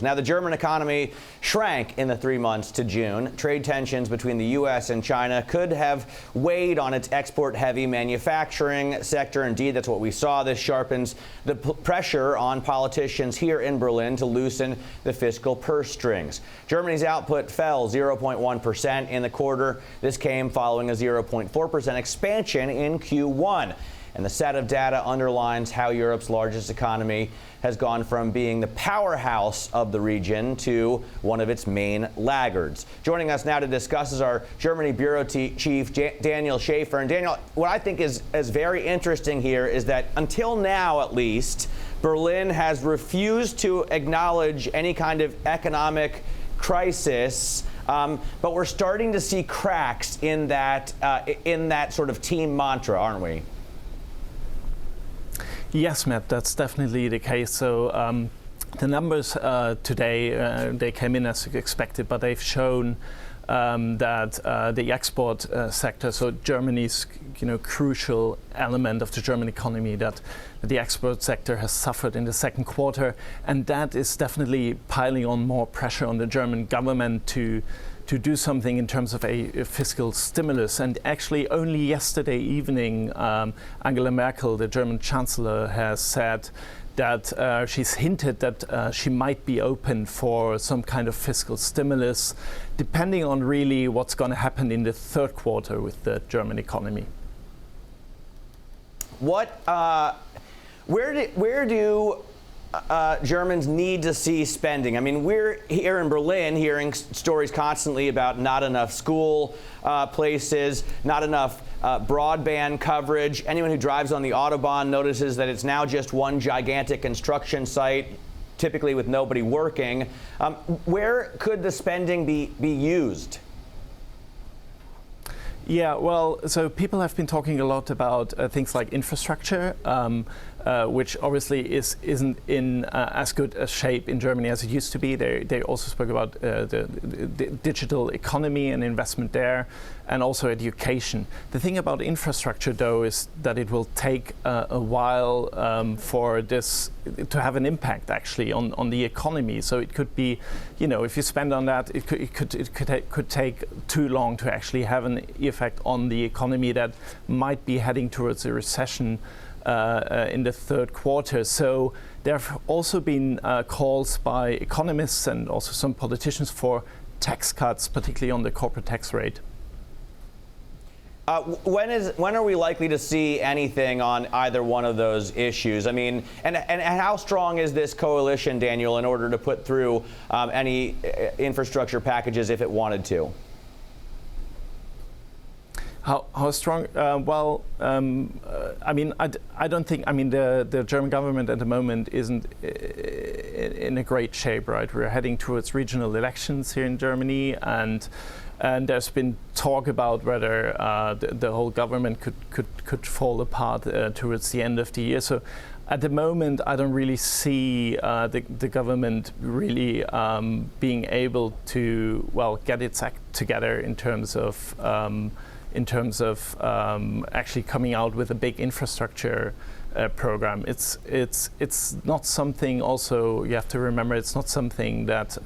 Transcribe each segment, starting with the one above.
Now, the German economy shrank in the 3 months to June. Trade tensions between the U.S. and China could have weighed on its export-heavy manufacturing sector. Indeed, that's what we saw. This sharpens the pressure on politicians here in Berlin to loosen the fiscal purse strings. Germany's output fell 0.1% in the quarter. This came following a 0.4% expansion in Q1. And the set of data underlines how Europe's largest economy has gone from being the powerhouse of the region to one of its main laggards. Joining us now to discuss is our Germany Bureau Chief, Daniel Schaefer. And Daniel, what I think is very interesting here is that until now, at least, Berlin has refused to acknowledge any kind of economic crisis. But we're starting to see cracks in that sort of team mantra, aren't we? Yes, Matt, that's definitely the case. So the numbers today, they came in as expected, but they've shown that the export sector, so Germany's crucial element of the German economy, that the export sector has suffered in the second quarter, and that is definitely piling on more pressure on the German government to do something in terms of a fiscal stimulus. And actually only yesterday evening, Angela Merkel, the German Chancellor, has said that she's hinted that she might be open for some kind of fiscal stimulus, depending on really what's going to happen in the third quarter with the German economy. Where do Germans need to see spending? I mean, we're here in Berlin hearing stories constantly about not enough school places, not enough broadband coverage. Anyone who drives on the Autobahn notices that it's now just one gigantic construction site, typically with nobody working. Where could the spending be used? Yeah, well, so people have been talking a lot about things like infrastructure, which obviously isn't in as good a shape in Germany as it used to be. They also spoke about the digital economy and investment there, and also education. The thing about infrastructure, though, is that it will take a while for this to have an impact actually on the economy. So it could be, if you spend on that, it could take too long to actually have an effect on the economy that might be heading towards a recession in the third quarter. So there have also been calls by economists and also some politicians for tax cuts, particularly on the corporate tax rate. When are we likely to see anything on either one of those issues? I mean, and how strong is this coalition, Daniel, in order to put through any infrastructure packages if it wanted to? How strong? I mean, I don't think. I mean, the German government at the moment isn't in a great shape, right? We're heading towards regional elections here in Germany, and there's been talk about whether the whole government could fall apart towards the end of the year. So at the moment, I don't really see the government really being able to get its act together in terms of actually coming out with a big infrastructure program. It's not something. Also, you have to remember, it's not something that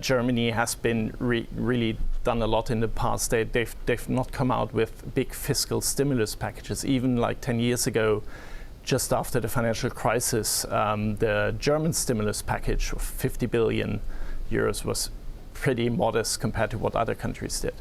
Germany has been really done a lot in the past. They've not come out with big fiscal stimulus packages. Even like 10 years ago, just after the financial crisis, the German stimulus package of 50 billion euros was pretty modest compared to what other countries did.